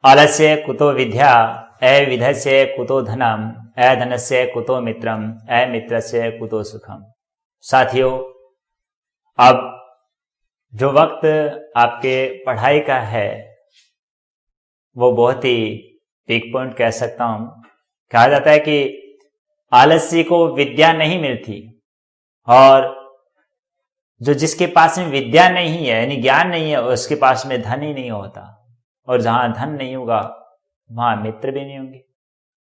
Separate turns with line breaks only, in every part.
आलस्य कुतो विद्या, अविधस्य कुतो धनम, अधनस्य कुतो मित्रम, अमित्रस्य कुतो सुखम। साथियों, अब जो वक्त आपके पढ़ाई का है वो बहुत ही पीक पॉइंट कह सकता हूं। कहा जाता है कि आलस्य को विद्या नहीं मिलती, और जो जिसके पास में विद्या नहीं है यानी ज्ञान नहीं है, उसके पास में धन ही नहीं होता, और जहां धन नहीं होगा वहां मित्र भी नहीं होंगे,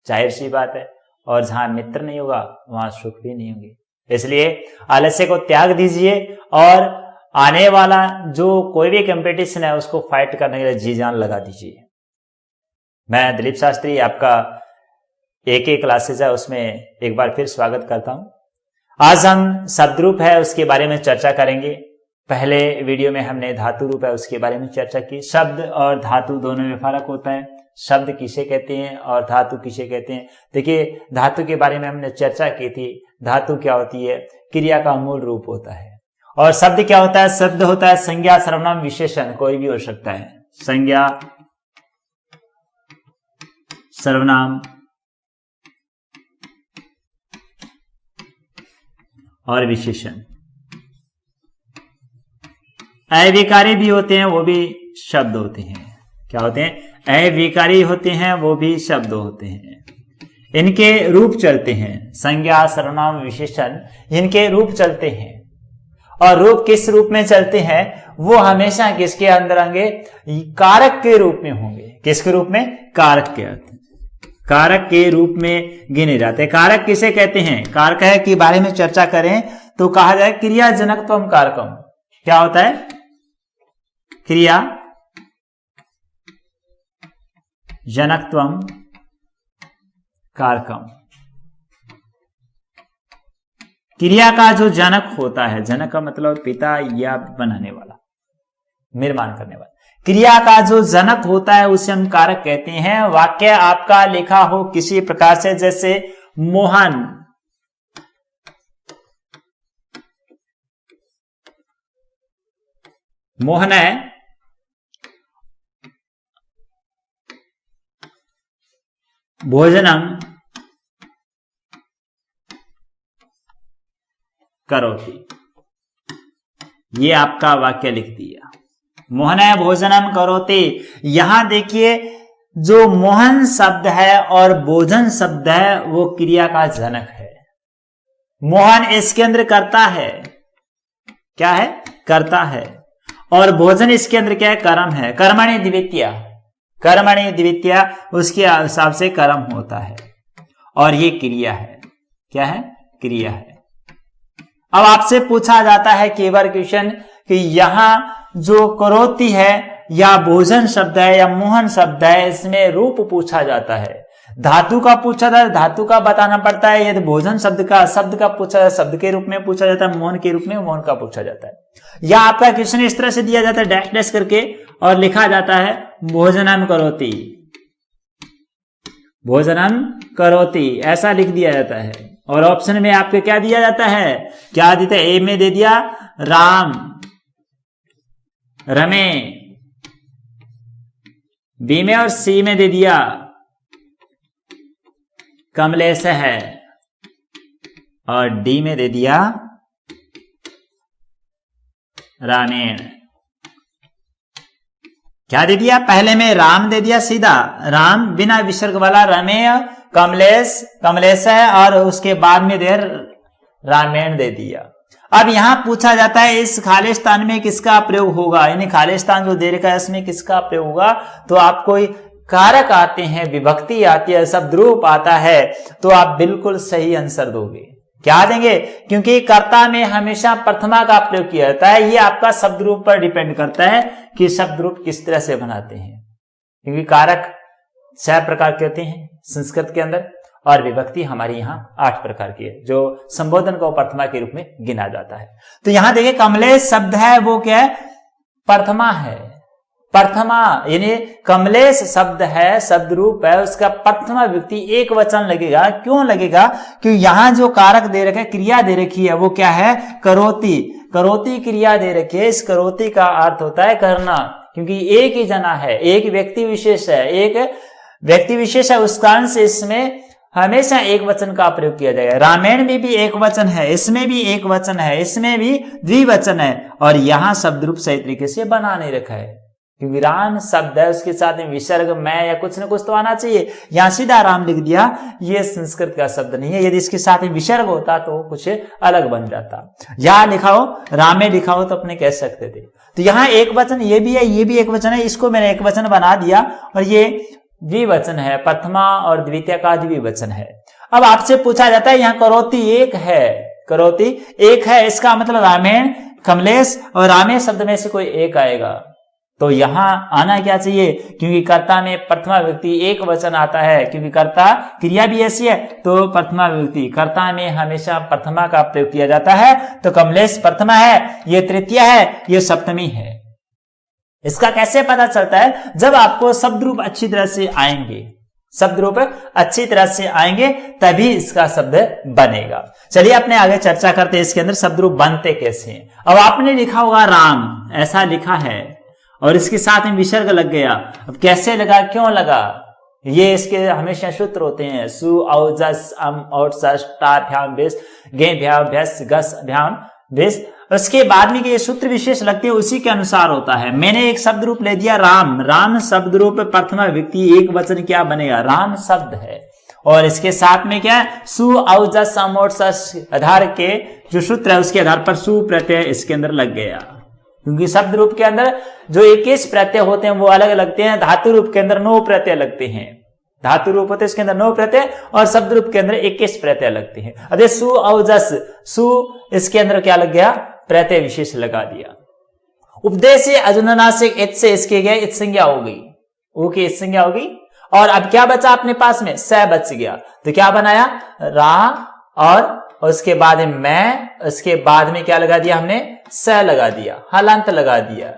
जाहिर सी बात है। और जहां मित्र नहीं होगा वहां सुख भी नहीं होंगे। इसलिए आलस्य को त्याग दीजिए और आने वाला जो कोई भी कंपटीशन है उसको फाइट करने के लिए जी जान लगा दीजिए। मैं दिलीप शास्त्री आपका एक क्लासेस है उसमें एक बार फिर स्वागत करता हूं। आज हम शब्द रूप है उसके बारे में चर्चा करेंगे। पहले वीडियो में हमने धातु रूप है उसके बारे में चर्चा की। शब्द और धातु दोनों में फर्क होता है। शब्द किसे कहते हैं और धातु किसे कहते हैं। देखिए, धातु के बारे में हमने चर्चा की थी। धातु क्या होती है? क्रिया का मूल रूप होता है। और शब्द क्या होता है? शब्द होता है संज्ञा, सर्वनाम, विशेषण, कोई भी हो सकता है। संज्ञा, सर्वनाम और विशेषण। अविकारी भी होते हैं, वो भी शब्द होते हैं। क्या होते हैं? अविकारी होते हैं, वो भी शब्द होते हैं। इनके रूप चलते हैं, संज्ञा, सर्वनाम, विशेषण, इनके रूप चलते हैं। और रूप किस रूप में चलते हैं? वो हमेशा किसके अंदर होंगे? कारक के रूप में होंगे। किसके रूप में? कारक के अर्थ, कारक के रूप में गिने जाते हैं। कारक किसे कहते हैं? कारक है के बारे में चर्चा करें तो कहा जाए क्रिया जनकत्वम कारकम। क्या होता है? क्रिया जनकत्वम कारकम। क्रिया का जो जनक होता है, जनक का मतलब पिता या बनाने वाला, निर्माण करने वाला। क्रिया का जो जनक होता है उसे हम कारक कहते हैं। वाक्य आपका लिखा हो किसी प्रकार से, जैसे मोहन मोहन है भोजनम करोति, ये आपका वाक्य लिख दिया। मोहन है भोजनम करोति। यहां देखिए, जो मोहन शब्द है और भोजन शब्द है वो क्रिया का जनक है। मोहन इसके अंदर करता है, क्या है? करता है। और भोजन इसके अंदर क्या है? कर्म है। कर्मणि द्वितीया, कर्मणि द्वितीया, उसके हिसाब से कर्म होता है। और ये क्रिया है। क्या है? क्रिया है। अब आपसे पूछा जाता है कई बार क्वेश्चन कि यहां जो करोति है या भोजन शब्द है या मोहन शब्द है, इसमें रूप पूछा जाता है। धातु का पूछा जाता है, धातु का बताना पड़ता है। यदि भोजन शब्द का पूछा जाता है, शब्द के रूप में पूछा जाता है। मोहन के रूप में मोहन का पूछा जाता है। या आपका क्वेश्चन इस तरह से दिया जाता है डैश डैश करके, और लिखा जाता है भोजनम करोति, भोजनम करोति, ऐसा लिख दिया जाता है। और ऑप्शन में आपको क्या दिया जाता है? क्या देते? ए में दे दिया राम, रमे, बी में और सी में दे दिया कमलेश है, और डी में दे दिया रामेण। क्या दे दिया? पहले में राम दे दिया सीधा, राम बिना विसर्ग वाला, रमेय, कमलेश, कमलेश है, और उसके बाद में देर रामेण दे दिया। अब यहां पूछा जाता है इस खालिस्तान में किसका प्रयोग होगा, यानी खालिस्तान जो दे रखा है इसमें किसका प्रयोग होगा। तो आपको कारक आते हैं, विभक्ति आती है, शब्द रूप आता है, तो आप बिल्कुल सही आंसर दोगे। क्या देंगे? क्योंकि कर्ता में हमेशा प्रथमा का प्रयोग किया जाता है। ये आपका शब्द रूप पर डिपेंड करता है कि शब्द रूप किस तरह से बनाते हैं। क्योंकि कारक 6 प्रकार के होते हैं संस्कृत के अंदर, और विभक्ति हमारी यहाँ 8 प्रकार की है, जो संबोधन को प्रथमा के रूप में गिना जाता है। तो यहां देखिए, कमलेश शब्द है वो क्या है? प्रथमा है। प्रथमा यानी कमलेश शब्द है, शब्द रूप है, उसका प्रथमा विभक्ति एक वचन लगेगा। क्यों लगेगा? क्योंकि यहां जो कारक दे रखे, क्रिया दे रखी है, वो क्या है? करोति। करोति क्रिया दे रखी है। इस करोति का अर्थ होता है करना। क्योंकि एक ही जना है, एक व्यक्ति विशेष है, एक व्यक्ति विशेष है, उस कारण से इसमें हमेशा एक वचन का प्रयोग किया जाएगा। रामायण में भी एक वचन है, इसमें भी एक वचन है, इसमें भी द्विवचन है, और यहां शब्द रूप सही तरीके से बना नहीं रखा है, क्योंकि राम शब्द है, उसके साथ में विसर्ग मैं या कुछ न कुछ तो आना चाहिए। यहां सीधा राम लिख दिया, ये संस्कृत का शब्द नहीं है। यदि इसके साथ में विसर्ग होता तो कुछ अलग बन जाता। यहां लिखा हो, रामे लिखा हो तो अपने कह सकते थे। तो यहाँ एक वचन ये भी है, ये भी एक वचन है, इसको मैंने एक वचन बना दिया, और ये द्विवचन है, प्रथमा और द्वितीय का द्विवचन है। अब आपसे पूछा जाता है यहाँ करोति एक है, करोति एक है, इसका मतलब रामेण, कमलेश और रामे शब्द में से कोई एक आएगा। तो यहां आना क्या चाहिए, क्योंकि कर्ता में प्रथमा व्यक्ति एक वचन आता है, क्योंकि कर्ता क्रिया भी ऐसी है, तो प्रथमा व्यक्ति कर्ता में हमेशा प्रथमा का प्रयोग किया जाता है। तो कमलेश प्रथमा है, ये तृतीय है, ये सप्तमी है। इसका कैसे पता चलता है, जब आपको शब्द रूप अच्छी तरह से आएंगे, शब्द रूप अच्छी तरह से आएंगे तभी इसका शब्द बनेगा। चलिए अपने आगे चर्चा करते हैं इसके अंदर शब्द रूप बनते कैसे हैं। अब आपने लिखा होगा राम, ऐसा लिखा है, और इसके साथ में विसर्ग लग गया। अब कैसे लगा, क्यों लगा, ये इसके हमेशा सूत्र होते हैं, सु औ जस अम और सस टा भ्याम बेस गे भ्याम भ्यस गस भ्याम बेस। उसके बाद में ये सूत्र विशेष लगते हैं, उसी के अनुसार होता है। मैंने एक शब्द रूप ले दिया राम, राम शब्द रूप प्रथमा व्यक्ति एक वचन क्या बनेगा, राम शब्द है, और इसके साथ में क्या है, सु औ जस अम और सस आधार के जो सूत्र है उसके आधार पर सु प्रत्यय इसके अंदर लग गया, क्योंकि शब्द रूप के अंदर जो 21 प्रत्यय होते हैं वो अलग लगते हैं। धातु रूप के अंदर 9 प्रत्यय लगते हैं, धातु रूप होते हैं इसके अंदर 9 प्रत्यय, और शब्द रूप के अंदर 21 प्रत्यय लगते हैं। अरे सु औ जस, सु इसके अंदर क्या लग गया, प्रत्यय विशेष लगा दिया। उपदेश से अजुनासिक इत से इसके गए इत संज्ञा हो गई, ओ की इत संज्ञा होगी, और अब क्या बचा अपने पास में, स बच गया। तो क्या बनाया, रा, और उसके बाद में मैं, उसके बाद में क्या लगा दिया हमने, स लगा दिया, हलांत लगा दिया।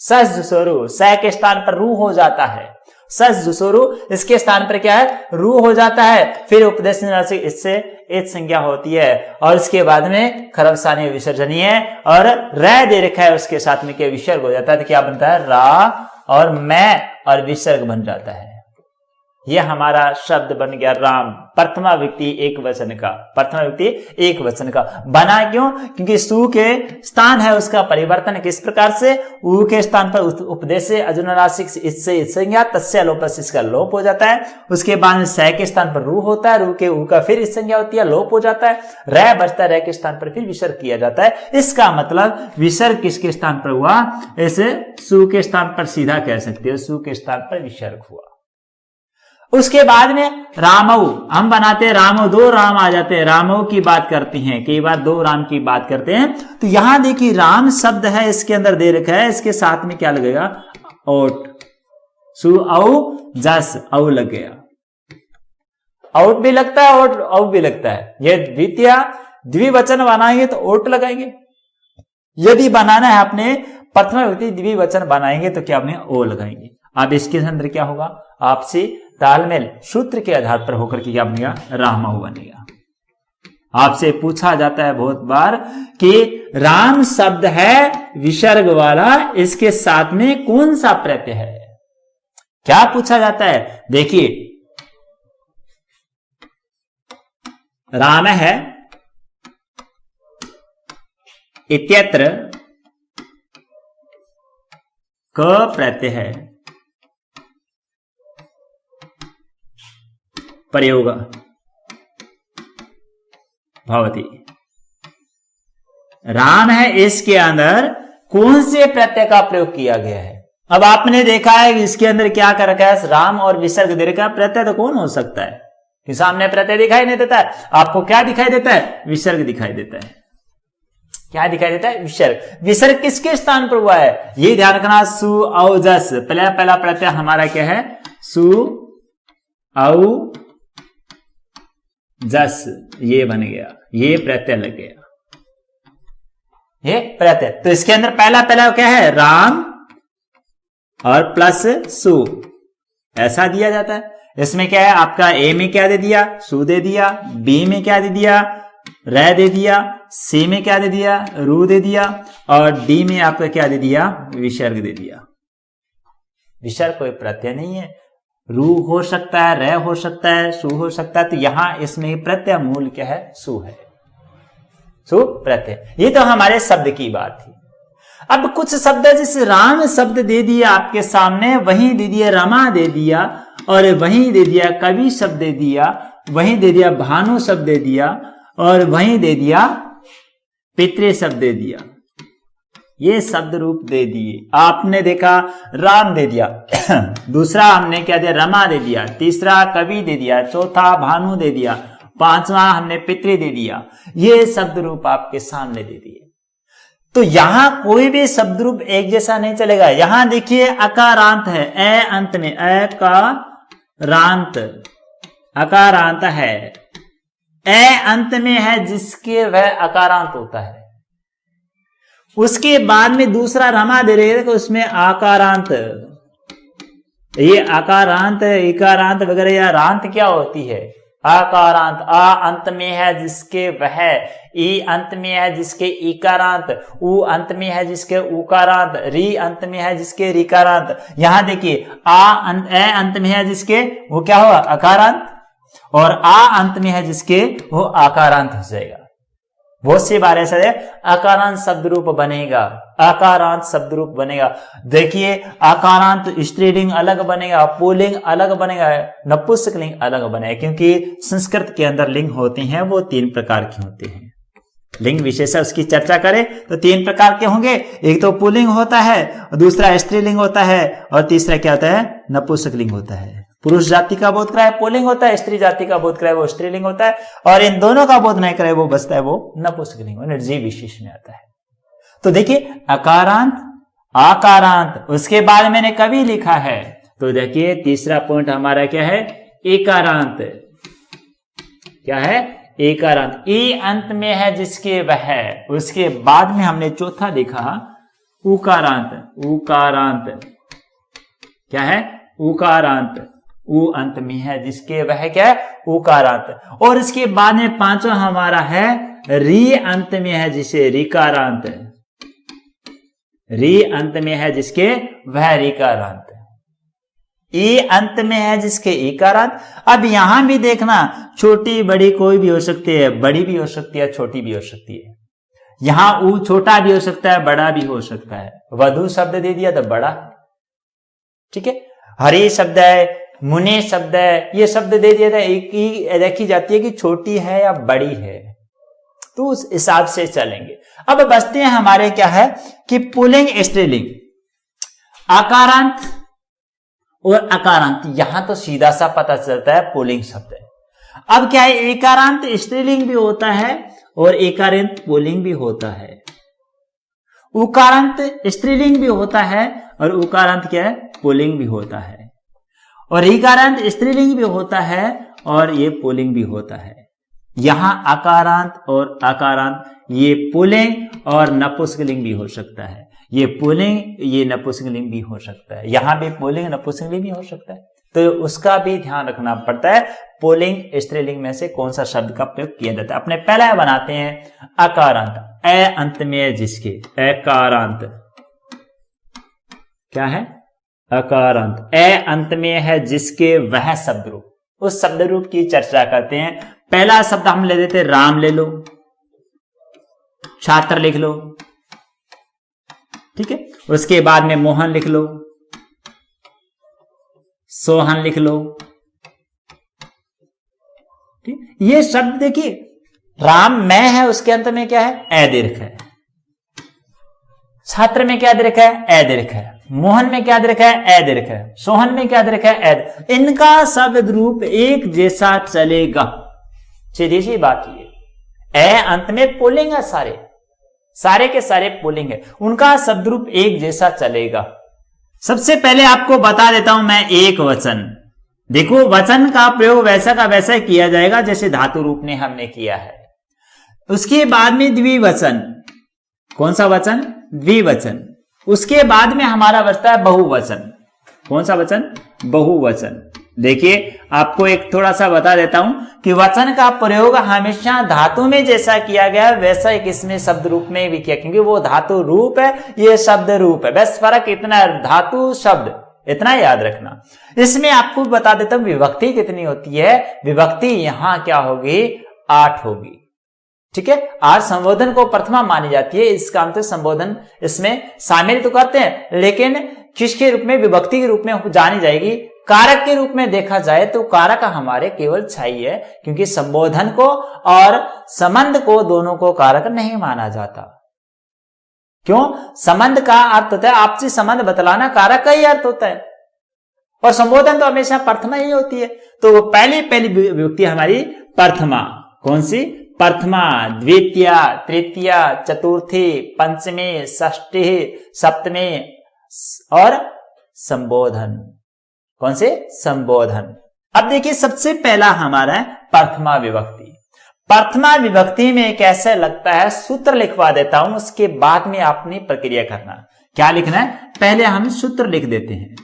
सस जुसोरु, स के स्थान पर रू हो जाता है, सस जुसोरु इसके स्थान पर क्या है, रू हो जाता है। फिर उपदेश इससे एक संज्ञा होती है, और इसके बाद में खरवसानी विसर्जनीय है, और रै दे रखा है उसके साथ में क्या विसर्ग हो जाता है, तो क्या बनता है, रा और मैं और विसर्ग बन जाता है। यह हमारा शब्द बन गया राम, प्रथमा व्यक्ति एक वचन का, प्रथमा व्यक्ति एक वचन का बना। क्यों, क्योंकि सु के स्थान है उसका परिवर्तन किस प्रकार से, उ के स्थान पर उपदेश से अजुनासिक इससे संज्ञा तस्य लोपस, इसका लोप हो जाता है। उसके बाद स के स्थान पर रू होता है, रू के उ का फिर संज्ञा होती है, लोप हो जाता है। रै बचता है, रै के स्थान पर फिर विसर्ग किया जाता है। इसका मतलब विसर्ग किसके स्थान पर हुआ, इसे सु के स्थान पर सीधा कह सकते हो, सु के स्थान पर विसर्ग हुआ। उसके बाद में रामऊ हम बनाते हैं, रामऊ दो राम आ जाते हैं, रामऊ की बात करते हैं, कई बार दो राम की बात करते हैं। तो यहां देखिए राम शब्द है, इसके अंदर दे रखा है, इसके साथ में क्या लगेगा, ओट, सु औ जस औ लग गया, आउट भी लगता है और औ भी लगता है। ये द्वितीय द्विवचन बनाएंगे तो ओट लगाएंगे, यदि बनाना है अपने प्रथमा व्यक्ति द्विवचन बनाएंगे तो क्या अपने ओ लगाएंगे। अब इसके अंदर क्या होगा, आपसी तालमेल सूत्र के आधार पर होकर के क्या बनेगा, रामऊ बनेगा। आपसे पूछा जाता है बहुत बार कि राम शब्द है विसर्ग वाला, इसके साथ में कौन सा प्रत्यय है, क्या पूछा जाता है। देखिए राम है इत्यत्र क प्रत्यय है, प्रयोग भवति। राम है, इसके अंदर कौन से प्रत्यय का प्रयोग किया गया है। अब आपने देखा है कि इसके अंदर क्या कर रखा है, राम और विसर्ग दे रखा है। प्रत्यय तो कौन हो सकता है, कि सामने प्रत्यय दिखाई नहीं देता है, आपको क्या दिखाई देता है, विसर्ग दिखाई देता है। क्या दिखाई देता है, विसर्ग। विसर्ग किसके स्थान पर हुआ है, ये ध्यान रखना, सु औ जस, पहला प्रत्यय हमारा क्या है, सु औ जस, ये बन गया, ये प्रत्यय लग गया, ये प्रत्यय। तो इसके अंदर पहला क्या है, राम और प्लस सु, ऐसा दिया जाता है। इसमें क्या है आपका, ए में क्या दे दिया, सु दे दिया, बी में क्या दे दिया, रै दे दिया, सी में क्या दे दिया, रू दे दिया, और डी में आपका क्या दे दिया, विसर्ग दे दिया। विसर्ग कोई प्रत्यय नहीं है। रू हो सकता है, रे हो सकता है, सु हो सकता है, तो यहां इसमें प्रत्यय मूल क्या है? सु है, सु प्रत्यय। ये तो हमारे शब्द की बात थी। अब कुछ शब्द जैसे राम शब्द दे दिया आपके सामने, वहीं दे दिया रमा दे दिया, और वहीं दे दिया कवि शब्द दे दिया, वहीं दे दिया भानु शब्द दे दिया, और वहीं दे दिया पितृ शब्द दे दिया। ये शब्द रूप दे दिए। आपने देखा राम दे दिया, दूसरा हमने क्या दिया? रमा दे दिया, तीसरा कवि दे दिया, चौथा भानु दे दिया, पांचवा हमने पितृ दे दिया। ये शब्द रूप आपके सामने दे दिए। तो यहां कोई भी शब्द रूप एक जैसा नहीं चलेगा। यहां देखिए अकारांत है, ए अंत में, ए का रांत, अकारांत है, ए अंत में है जिसके वह अकारांत होता है। उसके बाद में दूसरा रमा दे रहे हैं तो उसमें आकारांत, ये आकारांत, इकारांत वगैरह, या रांत क्या होती है? आकारांत। आ अंत में है जिसके वह, ई अंत में है जिसके इकारांत, उ अंत में है जिसके उकारांत, री अंत में है जिसके रिकारांत। यहां देखिए ए अंत में है जिसके वो क्या हुआ? अकारांत, और आ अंत में है जिसके वो आकारांत हो जाएगा। बहुत सी बार ऐसा है अकारांत शब्द रूप बनेगा, अकारांत शब्द रूप बनेगा। देखिए अकारांत स्त्रीलिंग अलग बनेगा, पुल्लिंग अलग बनेगा, नपुंसकलिंग अलग बनेगा, क्योंकि संस्कृत के अंदर लिंग होते हैं वो 3 प्रकार के होते हैं। लिंग विशेष उसकी चर्चा करें तो 3 प्रकार के होंगे। एक तो पुल्लिंग होता है, दूसरा स्त्रीलिंग होता है, और तीसरा क्या होता है? नपुंसकलिंग होता है। पुरुष जाति का बोध कराए पुल्लिंग होता है, स्त्री जाति का बोध कराए वो स्त्रीलिंग होता है, और इन दोनों का बोध नहीं कराए वो बचता है वो नपुंसकलिंग, निर्जीव विशेष में आता है। तो देखिए अकारांत, आकारांत, उसके बाद मैंने कभी लिखा है, तो देखिए तीसरा पॉइंट हमारा क्या है? एकारांत। क्या है? एकारांत। ई अंत में है जिसके वह, उसके बाद में हमने चौथा लिखा उकारांत। उकारांत क्या है? उकारांत। उ अंत में है जिसके वह क्या है? उकारांत। और इसके बाद में पांचवा हमारा है री अंत में है जिसे रिकारांत। री अंत में है जिसके वह रिकारांत। ई अंत में है जिसके इकारांत। अब यहां भी देखना, छोटी बड़ी कोई भी हो सकती है, बड़ी भी हो सकती है, छोटी भी हो सकती है। यहां उ छोटा भी हो सकता है, बड़ा भी हो सकता है। वधु शब्द दे दिया तो बड़ा, ठीक है। हरि शब्द है, मुनि शब्द है, ये शब्द दे दिया था, एक ही देखी जाती है कि छोटी है या बड़ी है, तो उस हिसाब से चलेंगे। अब बचते हैं हमारे क्या है कि पुल्लिंग स्त्रीलिंग, आकारांत और अकारांत। यहां तो सीधा सा पता चलता है पुल्लिंग शब्द है। अब क्या है? एकारांत स्त्रीलिंग भी होता है और एकारांत पुल्लिंग भी होता है। उकारांत स्त्रीलिंग भी होता है और उकारांत क्या है? पुल्लिंग भी होता है। और ईकारांत स्त्रीलिंग भी होता है और ये पुल्लिंग भी होता है। यहां अकारांत और अकारांत ये पुल्लिंग और नपुंसकलिंग भी हो सकता है। ये पुल्लिंग, ये नपुंसकलिंग भी हो सकता है। यहां भी पुल्लिंग नपुंसकलिंग भी हो सकता है, तो उसका भी ध्यान रखना पड़ता है। पुल्लिंग स्त्रीलिंग में से कौन सा शब्द का प्रयोग किया जाता है। अपने पहला बनाते हैं अकारांत, ए अंत में जिसके, एकारांत। क्या है? अकारांत। ए अंत में है जिसके वह शब्द रूप, उस शब्द रूप की चर्चा करते हैं। पहला शब्द हम ले देते, राम ले लो, छात्र लिख लो, ठीक है। उसके बाद में मोहन लिख लो, सोहन लिख लो, ठीक। ये शब्द देखिए, राम मैं है, उसके अंत में क्या है? ए दीर्घ है। छात्र में क्या दीर्घ है? ए दीर्घ है। मोहन में क्या दीर्घ है? ए दीर्घ है। सोहन में क्या दीर्घ है? ए। इनका शब्द रूप एक जैसा चलेगा, सीधी सी बात ये। ए अंत में पुल्लिंग है, सारे के सारे पुल्लिंग है, उनका शब्द रूप एक जैसा चलेगा। सबसे पहले आपको बता देता हूं मैं एक वचन। देखो वचन का प्रयोग वैसा का वैसा किया जाएगा जैसे धातु रूप ने हमने किया है। उसके बाद में द्विवचन। कौन सा वचन? द्विवचन। उसके बाद में हमारा बचता है बहुवचन। कौन सा वचन? बहुवचन। देखिए आपको एक थोड़ा सा बता देता हूं कि वचन का प्रयोग हमेशा धातु में जैसा किया गया वैसा एक इसमें शब्द रूप में भी किया, क्योंकि वो धातु रूप है, ये शब्द रूप है। बस फर्क इतना है, धातु शब्द इतना याद रखना। इसमें आपको बता देता हूं विभक्ति कितनी होती है। विभक्ति यहां क्या होगी, 8 होगी। ठीक है, 8 संबोधन को प्रथमा मानी जाती है। इस काम से संबोधन इसमें शामिल तो करते हैं, लेकिन किसके रूप में, विभक्ति के रूप में जानी जाएगी। कारक के रूप में देखा जाए तो कारक हमारे केवल 6 ही है, क्योंकि संबोधन को और संबंध को दोनों को कारक नहीं माना जाता। क्यों? संबंध का अर्थ होता है आपसी संबंध बतलाना, कारक का ही अर्थ होता है, और संबोधन तो हमेशा प्रथमा ही होती है। तो पहली विभक्ति हमारी प्रथमा, कौन सी? प्रथमा, द्वितीया, तृतीया, चतुर्थी, पंचमी, षष्ठी, सप्तमी और संबोधन। कौन से? संबोधन। अब देखिए सबसे पहला हमारा है प्रथमा विभक्ति। प्रथमा विभक्ति में कैसे लगता है, सूत्र लिखवा देता हूं, उसके बाद में आपने प्रक्रिया करना। क्या लिखना है? पहले हम सूत्र लिख देते हैं,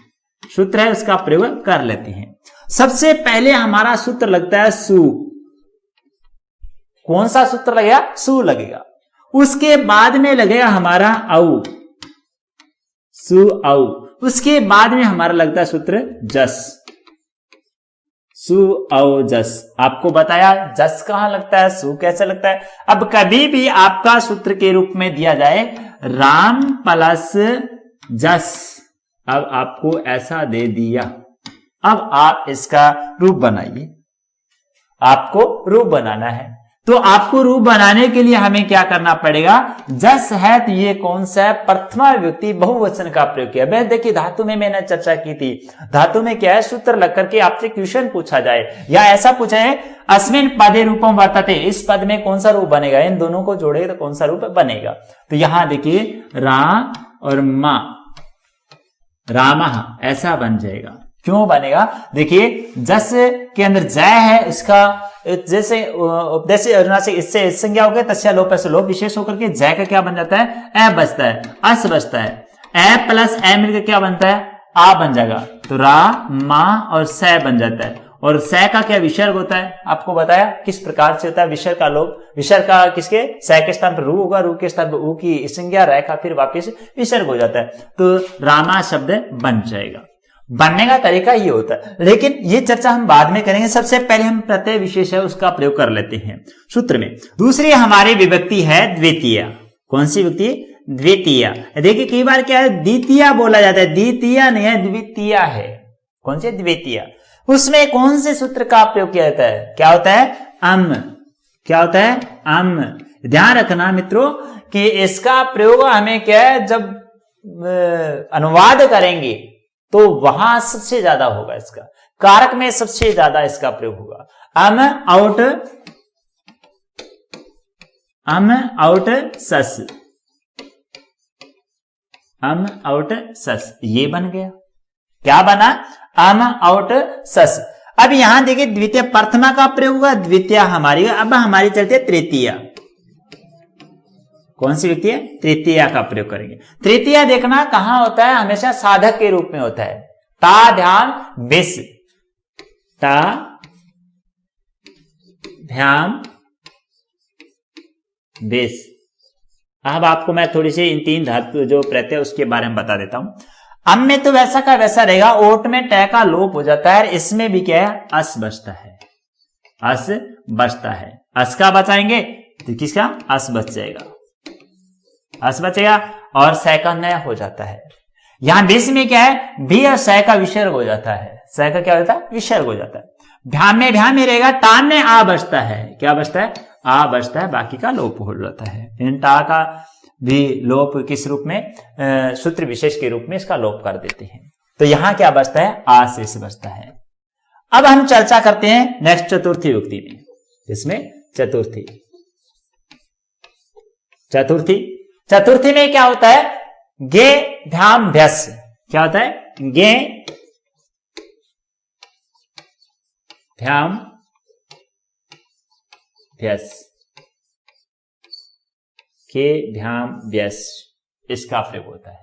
सूत्र है उसका प्रयोग कर लेते हैं। सबसे पहले हमारा सूत्र लगता है सु। कौन सा सूत्र लगेगा? सु लगेगा। उसके बाद में लगेगा हमारा औ, सु औ। उसके बाद में हमारा लगता है सूत्र जस, सु औ जस। आपको बताया जस कहां लगता है, सु कैसे लगता है। अब कभी भी आपका सूत्र के रूप में दिया जाए राम प्लस जस, अब आपको ऐसा दे दिया, अब आप इसका रूप बनाइए। आपको रूप बनाना है, तो आपको रूप बनाने के लिए हमें क्या करना पड़ेगा, जस है तो ये कौन सा है, प्रथमा विभक्ति बहुवचन का प्रयोग किया। मैं देखिए धातु में मैंने चर्चा की थी, धातु में क्या है, सूत्र लग करके आपसे क्वेश्चन पूछा जाए या ऐसा पूछा है अस्मिन पदे रूपम वर्तते, इस पद में कौन सा रूप बनेगा, इन दोनों को जोड़ेगा तो कौन सा रूप बनेगा। तो यहां देखिए रा और मा, रामः ऐसा बन जाएगा। क्यों बनेगा? देखिए जस के अंदर जय है, इसका जैसे अरुणाचल इससे संज्ञा हो गया, तस्या लोप से लोप विशेष होकर के जय का क्या बन जाता है, ए बचता है, अस बचता है। ए प्लस ए मिलकर क्या बनता है, आ बन जाएगा। तो रा मा और स बन जाता है। और स का क्या विसर्ग होता है, आपको बताया किस प्रकार से होता है विसर्ग का लोप। विसर्ग का किसके, स के स्थान पर रू होगा, रू के स्थान पर ऊ की संज्ञा रेखा फिर वापिस विसर्ग हो जाता है, तो रामा शब्द बन जाएगा। बनने का तरीका ये होता है, लेकिन ये चर्चा हम बाद में करेंगे। सबसे पहले हम प्रत्यय विशेष है उसका प्रयोग कर लेते हैं सूत्र में। दूसरी हमारी विभक्ति है द्वितीय। कौन सी विभक्ति? द्वितीय। देखिए कई बार क्या है, द्वितीय बोला जाता है, द्वितीय नहीं है, द्वितीय है। कौन सी? द्वितीय। उसमें कौन से सूत्र का प्रयोग किया जाता है, क्या होता है, अम। क्या होता है, अम। ध्यान रखना मित्रों कि इसका प्रयोग हमें क्या है, जब अनुवाद करेंगे तो वहां सबसे ज्यादा होगा, इसका कारक में सबसे ज्यादा इसका प्रयोग होगा। अम आउट सस, अम आउट सस, ये बन गया। क्या बना? अम आउट सस। अब यहां देखिए द्वितीय प्रथमा का प्रयोग होगा, द्वितीय हमारी। अब हमारी चलती है तृतीय। कौन सी व्यक्ति है? तृतीया का प्रयोग करेंगे। तृतीया देखना कहां होता है, हमेशा साधक के रूप में होता है। ता ध्यान बिस, ता ध्यान बिस। अब आपको मैं थोड़ी सी इन 3 धातु जो प्रत्यय उसके बारे में बता देता हूं। अम में तो वैसा का वैसा रहेगा, ओट में ट का लोप हो जाता है, इसमें भी क्या है, अस बचता है, अस बचता है। अस का बचाएंगे तो किसका, अस बच जाएगा, अस बचेगा और स का नया हो जाता है। यहां बीच में क्या है, भी और स का विसर्ग हो जाता है, स का क्या होता है, विसर्ग हो जाता है। भ्याम में रहेगा, टान में आ बचता है, क्या बचता है, आ बचता है, बाकी का लोप हो जाता है। इन टा का भी लोप किस रूप में, सूत्र विशेष के रूप में इसका लोप कर देते हैं। तो यहां क्या बचता है, आ शेष बचता है। अब हम चर्चा करते हैं नेक्स्ट चतुर्थी विभक्ति में, इसमें चतुर्थी में क्या होता है, गे ध्यान भ्यस। क्या होता है, गे ध्यान भ्यस, के ध्यान व्यस, इसका प्रयोग होता है।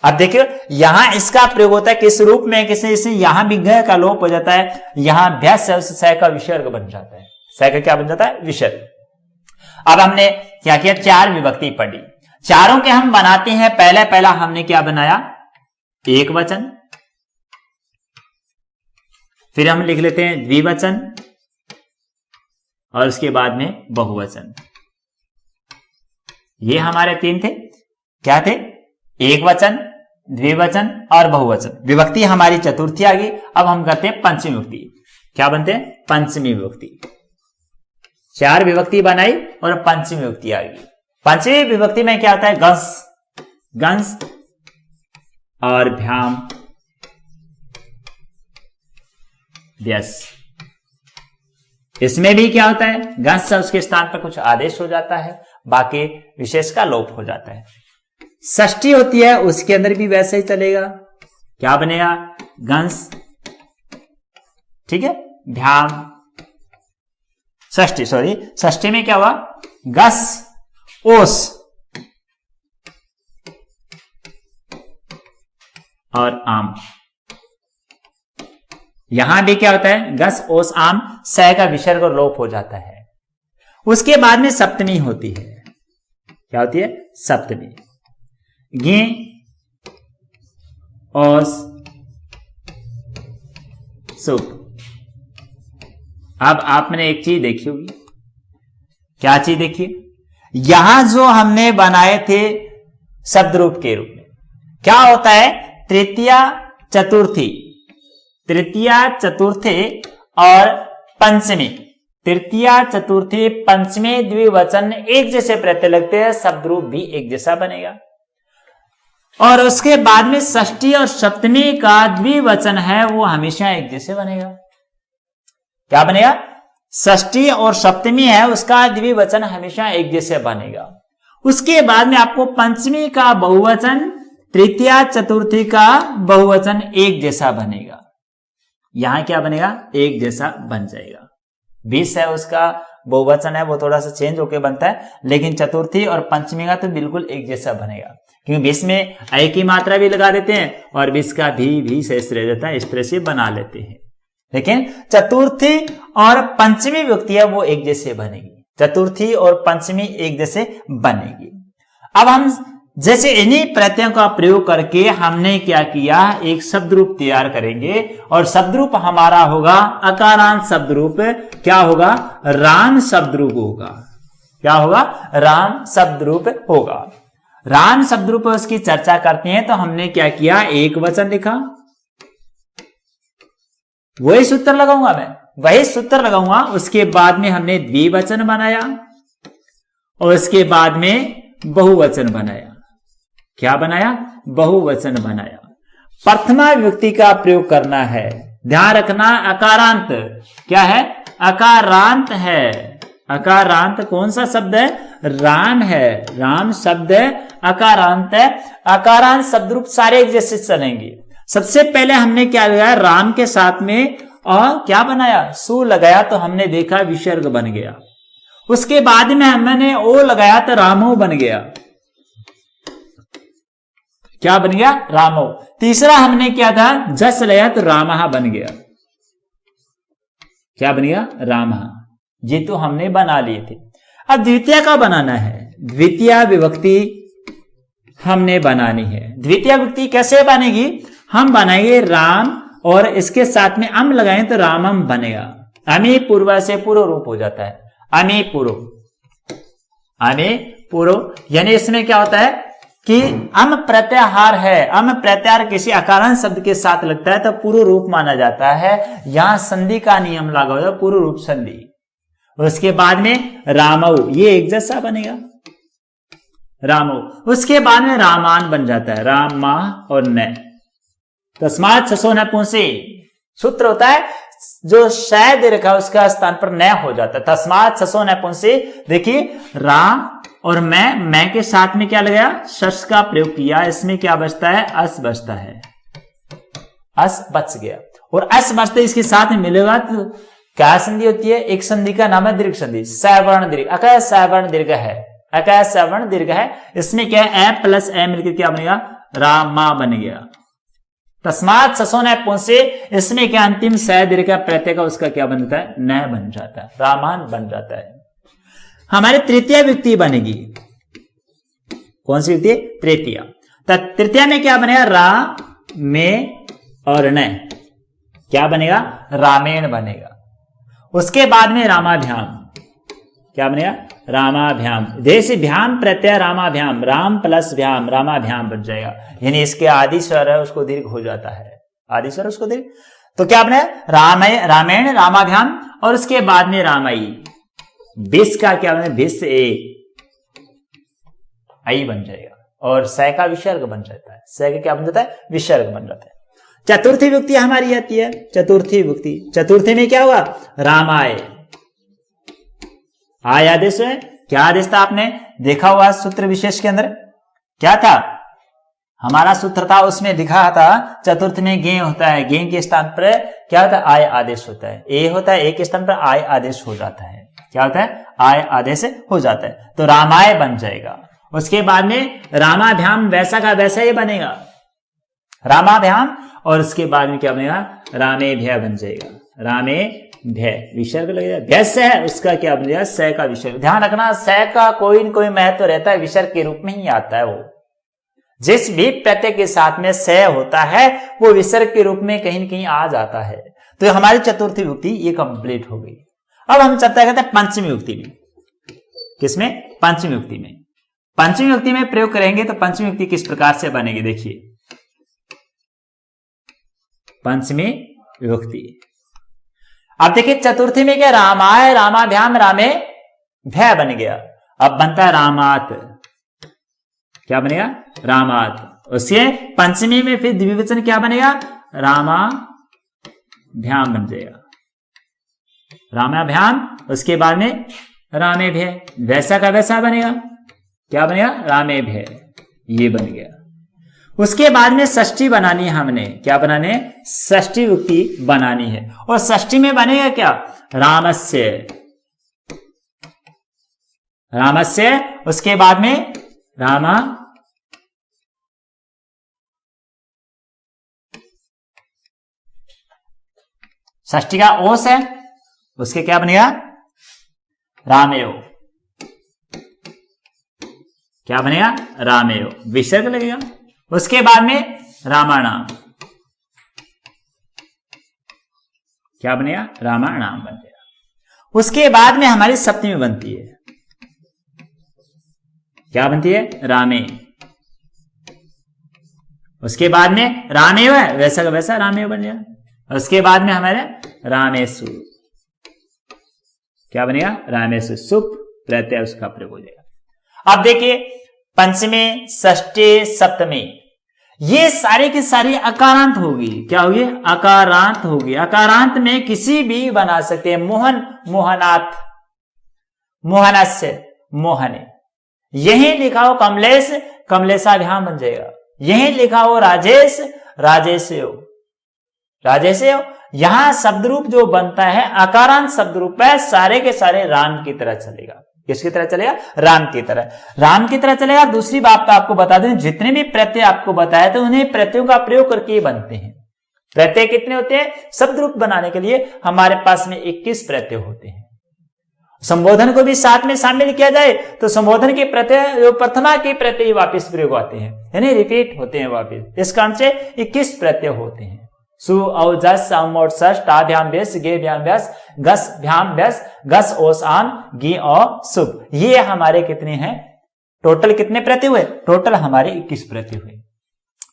अब देखिए यहां इसका प्रयोग होता है किस रूप में, किसी यहां भी ग का लोप हो जाता है, यहां भ्यस है, स का विसर्ग बन जाता है, स का क्या बन जाता है, विसर्ग। अब हमने क्या किया, 4 विभक्ति पढ़ी, चारों के हम बनाते हैं। पहला हमने क्या बनाया, एक वचन, फिर हम लिख लेते हैं द्विवचन और उसके बाद में बहुवचन। ये हमारे तीन थे, क्या थे? एक वचन, द्विवचन और बहुवचन। विभक्ति हमारी चतुर्थी आ गई। अब हम करते हैं पंचमी विभक्ति। क्या बनते हैं? पंचमी विभक्ति। चार विभक्ति बनाई और पंचमी विभक्ति आ गई। पंचमी विभक्ति में क्या होता है? गंस, गंस और भ्याम, व्यस। इसमें भी क्या होता है? गंस से उसके स्थान पर कुछ आदेश हो जाता है, बाकी विशेष का लोप हो जाता है। षष्ठी होती है, उसके अंदर भी वैसे ही चलेगा। क्या बनेगा? गंस, ठीक है, भ्याम। षष्ठी में क्या हुआ? गस, ओस और आम। यहां भी क्या होता है? गस, ओस, आम, स का विसर्ग और लोप हो जाता है। उसके बाद में सप्तमी होती है। क्या होती है? सप्तमी। गे, ओस, सुप। अब आपने एक चीज देखी होगी। क्या चीज देखी? यहां जो हमने बनाए थे शब्द रूप के रूप में, क्या होता है? तृतीया, चतुर्थी, तृतीया, चतुर्थी और पंचमी। तृतीया, चतुर्थी, पंचमी, द्विवचन एक जैसे प्रत्यय लगते हैं, शब्द रूप भी एक जैसा बनेगा। और उसके बाद में षष्ठी और सप्तमी का द्विवचन है, वो हमेशा एक जैसे बनेगा। क्या बनेगा? षष्ठी और सप्तमी है, उसका द्विवचन हमेशा एक जैसे बनेगा। उसके बाद में आपको पंचमी का बहुवचन, तृतीया, चतुर्थी का बहुवचन एक जैसा बनेगा। यहां क्या बनेगा? एक जैसा बन जाएगा। 20 है उसका बहुवचन है, वो थोड़ा सा चेंज होकर बनता है, लेकिन चतुर्थी और पंचमी का तो बिल्कुल एक जैसा बनेगा, क्योंकि 20 में ऐ की मात्रा भी लगा देते हैं और 20 का भी शेष रह जाता है, इस तरह से बना लेते हैं। लेकिन चतुर्थी और पंचमी विभक्ति है वो एक जैसे बनेगी। चतुर्थी और पंचमी एक जैसे बनेगी। अब हम जैसे इन्हीं प्रत्ययों का प्रयोग करके हमने क्या किया? एक शब्द रूप तैयार करेंगे और शब्द रूप हमारा होगा अकारांत शब्द रूप। क्या होगा? राम शब्द रूप होगा। क्या होगा? राम शब्द रूप होगा। राम शब्द रूप उसकी चर्चा करते हैं तो हमने क्या किया? एक वचन लिखा, वही सूत्र लगाऊंगा मैं, वही सूत्र लगाऊंगा। उसके बाद में हमने द्विवचन बनाया और उसके बाद में बहुवचन बनाया। क्या बनाया? बहुवचन बनाया। प्रथमा विभक्ति का प्रयोग करना है। ध्यान रखना, अकारांत क्या है? अकारांत है। अकारांत कौन सा शब्द है? राम है। राम शब्द है, अकारांत है। अकारांत शब्द रूप सारे एक जैसे चलेंगे। सबसे पहले हमने क्या लगाया? राम के साथ में और क्या बनाया? सु लगाया तो हमने देखा विसर्ग बन गया। उसके बाद में हमने ओ लगाया तो रामो बन गया। क्या बन गया? रामो। तीसरा हमने क्या था? जस लगाया तो रामहा बन गया। क्या बन गया? रामहा। ये तो हमने बना लिए थे। अब द्वितीय का बनाना है। द्वितीय विभक्ति हमने बनानी है। द्वितीय विभक्ति कैसे बनेगी? हम बनाएंगे राम और इसके साथ में अम लगाएं तो रामम बनेगा। अमी पूर्व से पूर्व रूप हो जाता है। अमी पूर्व, अमी पूर्व, यानी इसमें क्या होता है कि अम प्रत्याहार है। अम प्रत्याहार किसी अकारांत शब्द के साथ लगता है तो पूर्व रूप माना जाता है। यहां संधि का नियम लागू होगा, पूर्व रूप संधि। उसके बाद में रामऊ, ये एक जैसा बनेगा, रामऊ। उसके बाद में रामान बन जाता है, राम मा और न। तस्मात् ससो नपुंसी सूत्र होता है, जो शायद रखा उसका स्थान पर न हो जाता है। तस्मात् ससो नपुंसी। देखिए रा और मैं के साथ में क्या लगाया? शस का प्रयोग किया। इसमें क्या बचता है? अस बचता है। अस बच गया और अस बचते इसके साथ में मिलेगा तो क्या संधि होती है? एक संधि का नाम है दीर्घ संधि, सवर्ण दीर्घ। अकय सवर्ण दीर्घ है, अकय सवर्ण दीर्घ है। इसमें क्या है? ए प्लस ए मिलकर क्या बनेगा? रामा बन गया। तस्मात् ससो नपुंसी, इसमें क्या अंतिम स दीर्घ का प्रत्यय का उसका क्या बन जाता है? न बन जाता है, रामान बन जाता है। हमारी तृतीय विभक्ति बनेगी। कौन सी विभक्ति? तृतीय। तृतीय में क्या बनेगा? रा, में और न। क्या बनेगा? रामेण बनेगा। उसके बाद में रामाभ्याम, क्या बनेगा? रामाभ्याम। जैसे भ्याम प्रत्यय रामाभ्याम, राम प्लस भ्याम, रामाभ्याम बन जाएगा। यानी इसके आदि स्वर है उसको दीर्घ हो जाता है, आदि स्वर उसको दीर्घ। तो क्या बने? रामेण रामाभ्याम, और उसके बाद में रामई। बिस का क्या बने? बिस ए आई बन जाएगा, और स का विसर्ग बन जाता है। स का क्या बन जाता है? विसर्ग बन जाता है। चतुर्थी विभक्ति हमारी आती है, चतुर्थी विभक्ति। चतुर्थी में क्या हुआ? रामाय। आय आदेश है। क्या आदेश था? आपने देखा हुआ सूत्र विशेष के अंदर क्या था? हमारा सूत्र था, उसमें लिखा था चतुर्थ में गे होता है, गे के स्थान पर क्या होता है? आय आदेश होता है। ए होता है, ए के स्थान पर आय आदेश हो जाता है। क्या होता है? आय आदेश हो जाता है। तो रामाय बन जाएगा। उसके बाद में रामाभ्याम वैसा का वैसा ही बनेगा, रामाभ्याम। और उसके बाद में क्या बनेगा? रामे भय बन जाएगा। रामे भय विसर्ग लगेगा। व्यस्य है उसका क्या बन जाएगा? स का विसर्ग। ध्यान रखना, स का कोई न कोई महत्व रहता है, विसर्ग के रूप में ही आता है। वो जिस भी प्रत्यय के साथ में स होता है वो विसर्ग के रूप में कहीं न कहीं आ जाता है। तो हमारी चतुर्थी विभक्ति ये कंप्लीट हो गई। अब हम चर्चा करते हैं पंचमी विभक्ति में। किसमें? पंचमी विभक्ति में। पंचमी विभक्ति में प्रयोग करेंगे तो पंचमी विभक्ति किस प्रकार से बनेगी? देखिए, पंचमी विभक्ति। अब देखिए चतुर्थी में क्या? रामाय रामाभ्याम रामे भय बन गया। अब बनता है रामात। क्या बनेगा? रामात। उसके पंचमी में फिर द्विवचन क्या बनेगा? रामाभ्याम बन जाएगा, रामाभ्याम। उसके बाद में रामे भय, वैसा का वैसा बनेगा। क्या बनेगा? रामे भय, ये बन गया। उसके बाद में षष्ठी बनानी है हमने। क्या बनाने? षष्ठी विभक्ति बनानी है। और षष्ठी में बनेगा क्या? रामस्य, रामस्य। उसके बाद में रामा, षष्ठी का ओस है, उसके क्या बनेगा? रामेयो। क्या बनेगा? रामेयो, विसर्ग लगेगा। उसके बाद में रामाणाम, क्या बनेगा? रामाणाम बन गया। उसके बाद में हमारी सप्तमी बनती है। क्या बनती है? रामे। उसके बाद में रामेव है, वैसा का वैसा रामेव बन गया। उसके बाद में हमारे रामेशु, क्या बनेगा? रामेशु, सुप प्रत्यय उसका प्रयोग हो जाएगा। अब देखिए पंचमी, षष्ठी, सप्तमी, ये सारे की सारी अकारांत होगी। क्या होगी? अकारांत होगी। अकारांत में किसी भी बना सकते हैं। मोहन, मोहनाथ, मोहनस्य, मोहने। यही लिखा हो कमलेश, कमलेशाभ्याम बन जाएगा। यही लिखा हो राजेश, राजेशयो, राजेशयो। यहां शब्द रूप जो बनता है अकारांत शब्द रूप है, सारे के सारे राम की तरह चलेगा। किसकी तरह चलेगा? राम की तरह, राम की तरह चलेगा। दूसरी बात तो आपको बता दें, जितने भी प्रत्यय आपको बताए थे उन्हें प्रत्ययों का प्रयोग करके ही बनते हैं। प्रत्यय कितने होते हैं? शब्द रूप बनाने के लिए हमारे पास में 21 प्रत्यय होते हैं। संबोधन को भी साथ में शामिल किया जाए तो संबोधन के प्रत्यय, प्रथमा के प्रत्यय वापिस प्रयोग आते हैं, यानी रिपीट होते हैं वापिस। इस कारण से 21 प्रत्यय होते हैं। सु औ जस और सस टाभ्याम व्यस गे भ्याम व्यस गस भ्याम व्यस गस ओस आन गी और सुब। ये हमारे कितने हैं? टोटल कितने प्रत्यय हुए? टोटल हमारे 21 प्रत्यय हुए।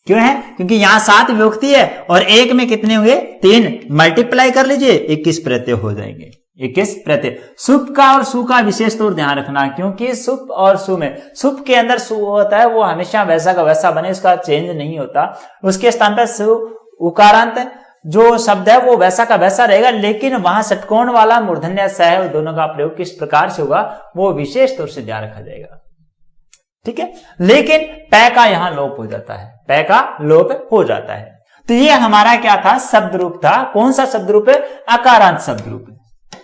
क्यों है? क्योंकि यहां 7 विभक्ति है और एक में कितने हुए? 3। मल्टीप्लाई कर लीजिए, 21 प्रत्यय हो जाएंगे। 21 प्रत्यय। सुप का और सु का विशेष तौर ध्यान रखना, क्योंकि सुप और सु में, सुप के अंदर सु होता है वो हमेशा वैसा का वैसा बने, उसका चेंज नहीं होता। उसके स्थान पर सु उकारांत जो शब्द है वो वैसा का वैसा रहेगा, लेकिन वहां षटकोण वाला मूर्धन्य स है, दोनों का प्रयोग किस प्रकार से होगा वो विशेष तौर से ध्यान रखा जाएगा। ठीक है, लेकिन पै का यहां लोप हो जाता है, पै का लोप हो जाता है। तो ये हमारा क्या था? शब्द रूप था। कौन सा शब्द रूप है? अकारांत शब्द रूप है,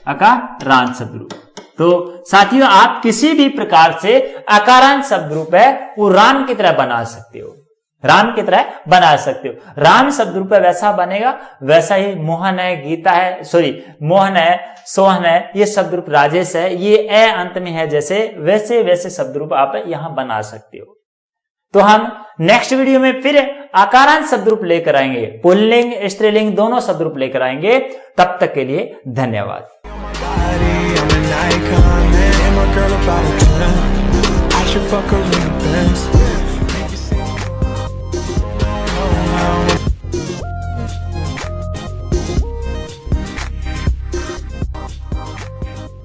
अकारांत शब्द रूप। तो साथियों, आप किसी भी प्रकार से अकारांत शब्द रूप है वो राम की तरह बना सकते हो, राम की तरह बना सकते हो। राम शब्द रूप है वैसा बनेगा, वैसा ही मोहन है, गीता है, सॉरी मोहन है, सोहन है, ये शब्द रूप राजेश है, ये ए अंत में है जैसे, वैसे वैसे शब्द रूप आप यहां बना सकते हो। तो हम नेक्स्ट वीडियो में फिर आकारांत शब्द रूप लेकर आएंगे, पुल्लिंग स्त्रीलिंग दोनों शब्द रूप लेकर आएंगे। तब तक के लिए धन्यवाद।
I should fuck her in the Benz.